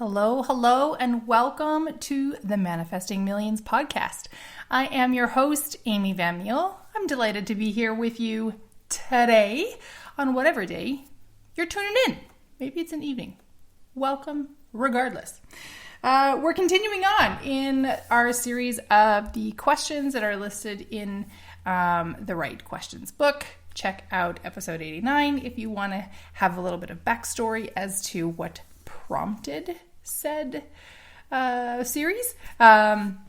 Hello, and welcome to the Manifesting Millions podcast. I am your host, Amy van Meijl. I'm delighted to be here with you today on whatever day you're tuning in. Maybe it's an evening. Welcome, regardless. We're continuing on in our series of the questions that are listed in the Right Questions book. Check out episode 89 if you want to have a little bit of backstory as to what prompted said series. I'm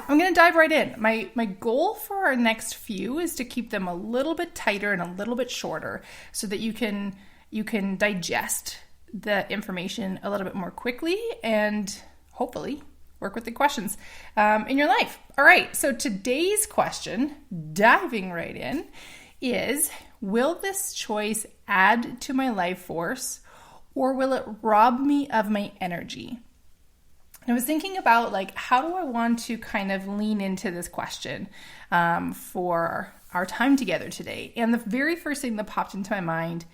going to dive right in. My goal for our next few is to keep them a little bit tighter and a little bit shorter so that you can digest the information a little bit more quickly and hopefully work with the questions in your life. All right, so today's question, diving right in, is will this choice add to my life force or will it rob me of my energy? And I was thinking about how do I want to kind of lean into this question for our time together today? And the very first thing that popped into my mind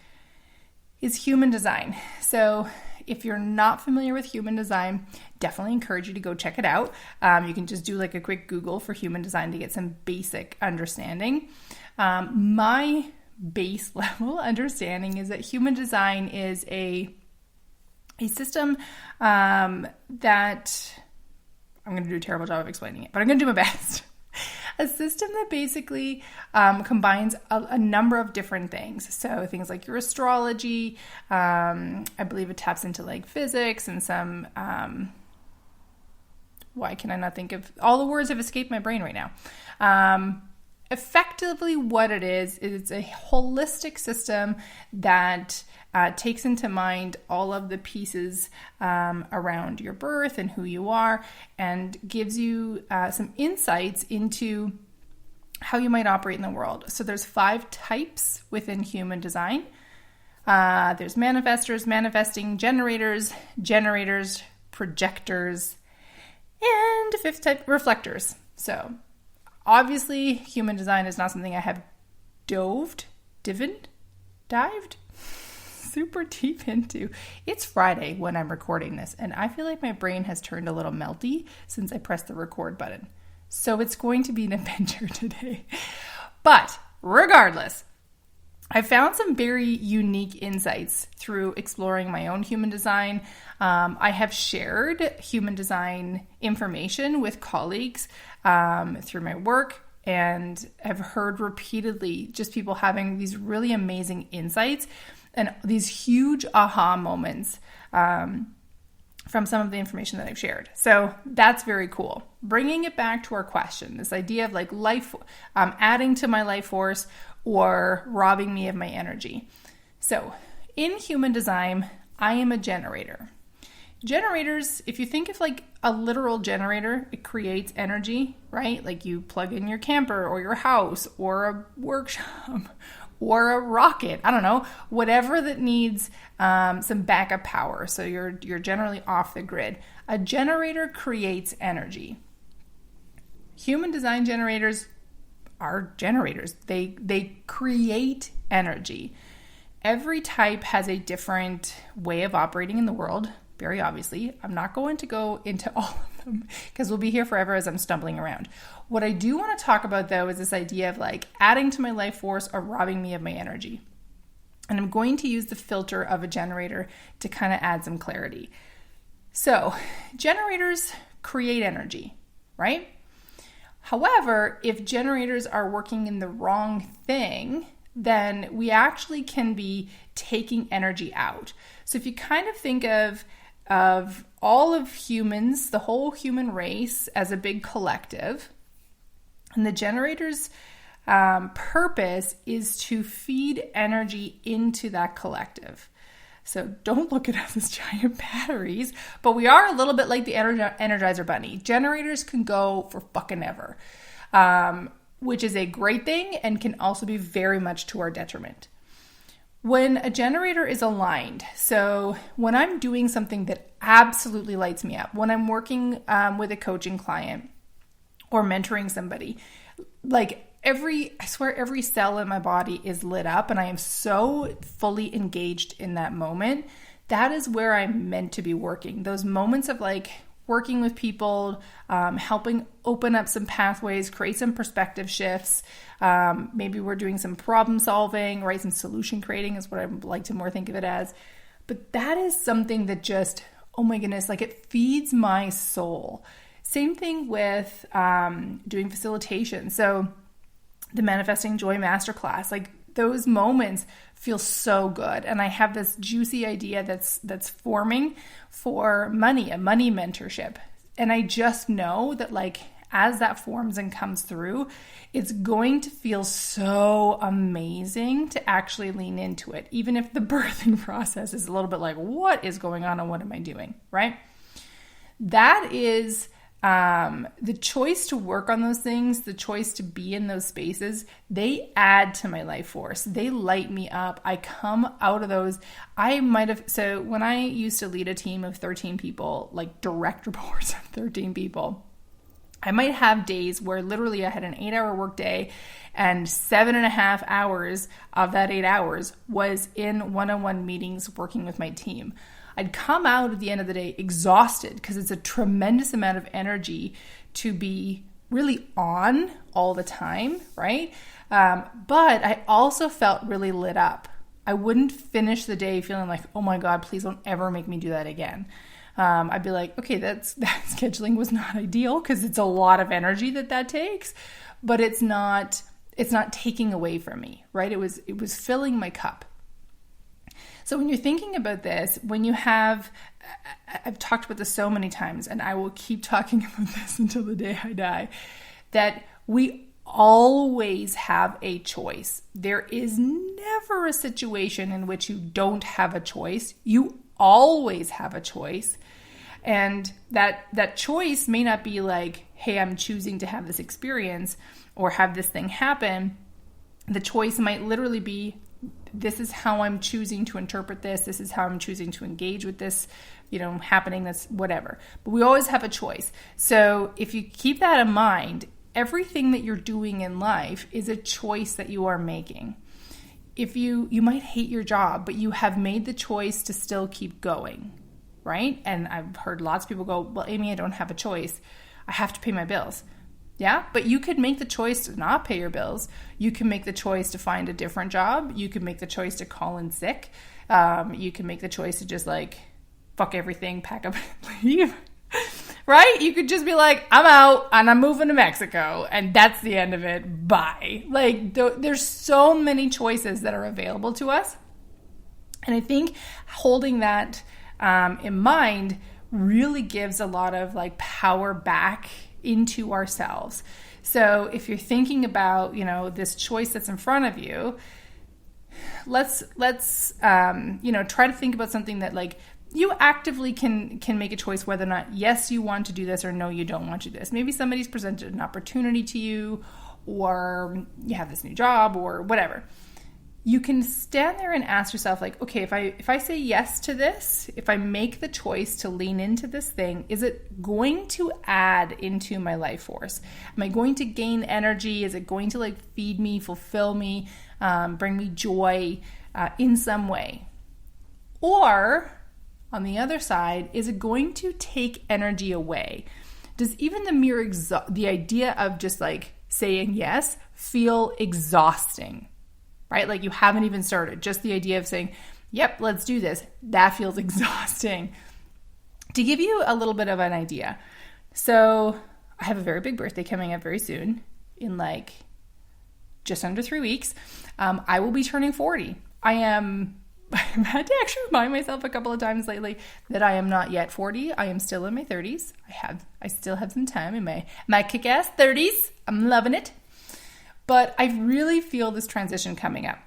is human design. So if you're not familiar with human design, definitely encourage you to go check it out. You can just do a quick Google for human design to get some basic understanding. My base level understanding is that human design is a system that I'm going to do a terrible job of explaining it, but I'm going to do my best. A system that basically combines a number of different things. So things like your astrology, I believe it taps into physics and some, why can I not think of, all the words have escaped my brain right now. Effectively what it is it's a holistic system that takes into mind all of the pieces around your birth and who you are and gives you some insights into how you might operate in the world. So there's 5 types within human design. There's manifestors, manifesting, generators, projectors, and 5th type, reflectors. So obviously, human design is not something I have dived super deep into. It's Friday when I'm recording this, and I feel like my brain has turned a little melty since I pressed the record button. So it's going to be an adventure today. But regardless, I found some very unique insights through exploring my own human design. I have shared human design information with colleagues through my work and have heard repeatedly just people having these really amazing insights and these huge aha moments from some of the information that I've shared. So that's very cool. Bringing it back to our question, this idea of life, adding to my life force or robbing me of my energy. So in human design, I am a generator. Generators, if you think of a literal generator, it creates energy, right? You plug in your camper or your house or a workshop or a rocket, I don't know, whatever that needs some backup power. So you're generally off the grid. A generator creates energy. Human design generators are generators. They create energy. Every type has a different way of operating in the world. Very obviously, I'm not going to go into all of them because we'll be here forever as I'm stumbling around. What I do want to talk about, though, is this idea of adding to my life force or robbing me of my energy. And I'm going to use the filter of a generator to kind of add some clarity. So, generators create energy, right? However, if generators are working in the wrong thing, then we actually can be taking energy out. So if you kind of think of all of humans, the whole human race as a big collective, and the generator's purpose is to feed energy into that collective. So don't look at us as giant batteries, but we are a little bit like the Energizer Bunny. Generators can go for fucking ever, which is a great thing and can also be very much to our detriment. When a generator is aligned, so when I'm doing something that absolutely lights me up, when I'm working with a coaching client or mentoring somebody, I swear every cell in my body is lit up and I am so fully engaged in that moment that is where I'm meant to be working. Those moments of like working with people, helping open up some pathways, create some perspective shifts. Maybe we're doing some problem solving, right? Some solution creating is what I like to more think of it as. But that is something that just, oh my goodness, like it feeds my soul. Same thing with doing facilitation. So the Manifesting Joy Masterclass, like those moments feel so good. And I have this juicy idea that's forming for a money mentorship. And I just know that like as that forms and comes through, it's going to feel so amazing to actually lean into it, even if the birthing process is a little bit like, what is going on and what am I doing, right? That is the choice to work on those things, the choice to be in those spaces, they add to my life force. They light me up. I come out of those. So when I used to lead a team of 13 people, like direct reports of 13 people, I might have days where literally I had an 8-hour workday and 7.5 hours of that 8 hours was in one-on-one meetings working with my team. I'd come out at the end of the day exhausted because it's a tremendous amount of energy to be really on all the time, right? But I also felt really lit up. I wouldn't finish the day feeling like, oh my God, please don't ever make me do that again. I'd be like, okay, that scheduling was not ideal because it's a lot of energy that takes, but it's not taking away from me, right? It was filling my cup. So when you're thinking about this, I've talked about this so many times, and I will keep talking about this until the day I die, that we always have a choice. There is never a situation in which you don't have a choice. You always have a choice. And that choice may not be like, hey, I'm choosing to have this experience or have this thing happen. The choice might literally be, this is how I'm choosing to interpret this. This is how I'm choosing to engage with this, happening, that's whatever. But we always have a choice. So if you keep that in mind, everything that you're doing in life is a choice that you are making. If you might hate your job, but you have made the choice to still keep going, right? And I've heard lots of people go, well, Amy, I don't have a choice. I have to pay my bills. Yeah, but you could make the choice to not pay your bills. You can make the choice to find a different job. You could make the choice to call in sick. You can make the choice to just like, fuck everything, pack up and leave. Right? You could just be like, I'm out and I'm moving to Mexico and that's the end of it. Bye. Like there's so many choices that are available to us. And I think holding that in mind really gives a lot of like power back into ourselves. So if you're thinking about, this choice that's in front of you, let's try to think about something that like you actively can make a choice whether or not, yes, you want to do this or no, you don't want to do this. Maybe somebody's presented an opportunity to you or you have this new job or whatever. You can stand there and ask yourself like, okay, if I say yes to this, if I make the choice to lean into this thing, is it going to add into my life force? Am I going to gain energy? Is it going to like feed me, fulfill me, bring me joy in some way? Or on the other side, is it going to take energy away? Does even the idea of just like saying yes feel exhausting? Right? Like you haven't even started. Just the idea of saying, yep, let's do this. That feels exhausting. To give you a little bit of an idea. So I have a very big birthday coming up very soon in like just under 3 weeks. I will be turning 40. I've had to actually remind myself a couple of times lately that I am not yet 40. I am still in my 30s. I still have some time in my kick-ass 30s. I'm loving it. But I really feel this transition coming up.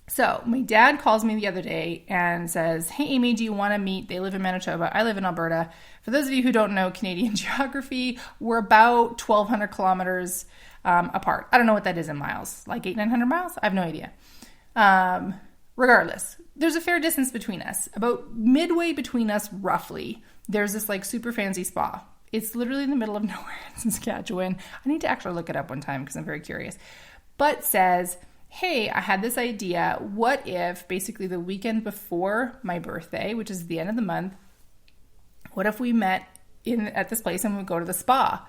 So my dad calls me the other day and says, hey, Amy, do you want to meet? They live in Manitoba. I live in Alberta. For those of you who don't know Canadian geography, we're about 1,200 kilometers apart. I don't know what that is in miles, like 800-900 miles? I have no idea. Regardless, there's a fair distance between us. About midway between us, roughly, there's this like super fancy spa. It's literally in the middle of nowhere in Saskatchewan. I need to actually look it up one time because I'm very curious. But says hey, I had this idea. What if basically the weekend before my birthday, which is the end of the month, what if we met at this place and we go to the spa?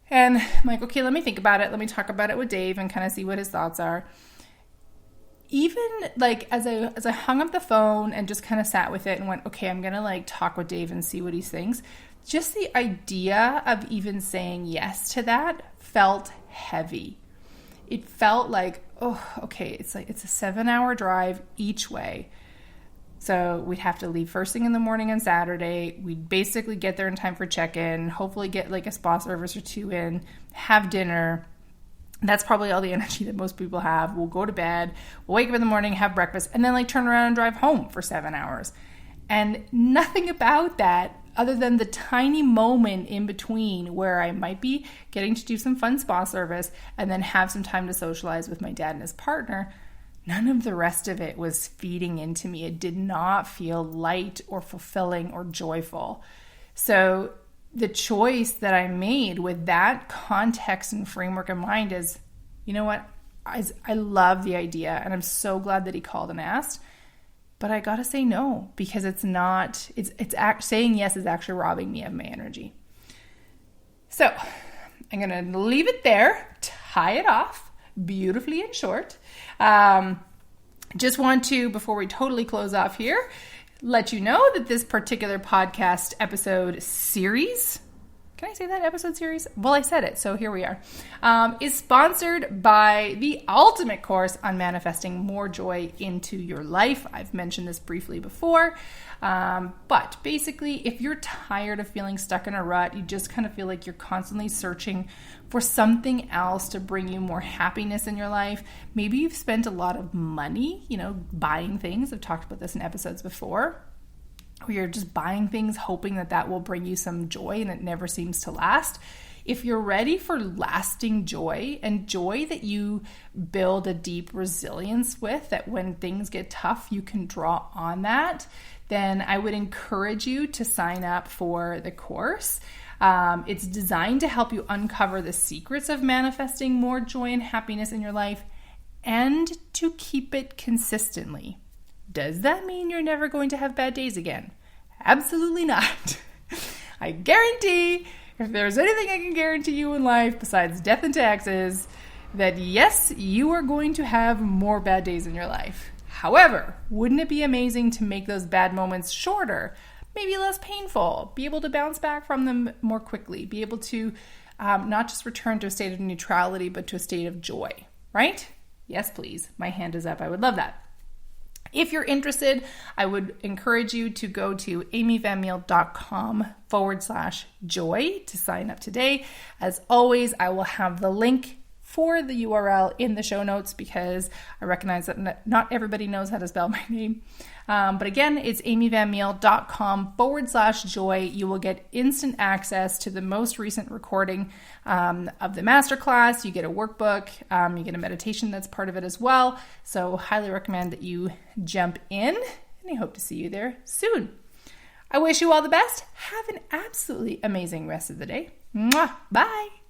And I'm like, okay, let me think about it. Let me talk about it with Dave and kind of see what his thoughts are. Even like as I hung up the phone and just kind of sat with it and went, okay, I'm going to like talk with Dave and see what he thinks. Just the idea of even saying yes to that felt heavy. It felt like, oh, okay, it's a 7-hour drive each way. So we'd have to leave first thing in the morning on Saturday. We'd basically get there in time for check-in, hopefully get like a spa service or two in, have dinner. That's probably all the energy that most people have. We'll go to bed, we'll wake up in the morning, have breakfast, and then like turn around and drive home for 7 hours. And nothing about that other than the tiny moment in between where I might be getting to do some fun spa service and then have some time to socialize with my dad and his partner. None of the rest of it was feeding into me. It did not feel light or fulfilling or joyful. So the choice that I made with that context and framework in mind is, you know what? I love the idea and I'm so glad that he called and asked, but I got to say no because saying yes is actually robbing me of my energy. So I'm going to leave it there, tie it off beautifully and short. Just want to, before we totally close off here, let you know that this particular podcast episode series, can I say that episode series? Well, I said it, so here we are, is sponsored by the ultimate course on manifesting more joy into your life. I've mentioned this briefly before, but basically, if you're tired of feeling stuck in a rut, you just kind of feel like you're constantly searching for something else to bring you more happiness in your life. Maybe you've spent a lot of money, buying things. I've talked about this in episodes before. Or you're just buying things hoping that will bring you some joy and it never seems to last. If you're ready for lasting joy and joy that you build a deep resilience with, that when things get tough, you can draw on that, then I would encourage you to sign up for the course. It's designed to help you uncover the secrets of manifesting more joy and happiness in your life and to keep it consistently. Does that mean you're never going to have bad days again? Absolutely not. I guarantee, if there's anything I can guarantee you in life besides death and taxes, that yes, you are going to have more bad days in your life. However, wouldn't it be amazing to make those bad moments shorter, maybe less painful, be able to bounce back from them more quickly, be able to not just return to a state of neutrality, but to a state of joy, right? Yes, please. My hand is up. I would love that. If you're interested, I would encourage you to go to amyvanmeijl.com/joy to sign up today. As always, I will have the link for the URL in the show notes because I recognize that not everybody knows how to spell my name. But again, it's amyvanmeijl.com/joy. You will get instant access to the most recent recording of the masterclass. You get a workbook. You get a meditation that's part of it as well. So highly recommend that you jump in, and I hope to see you there soon. I wish you all the best. Have an absolutely amazing rest of the day. Mwah. Bye.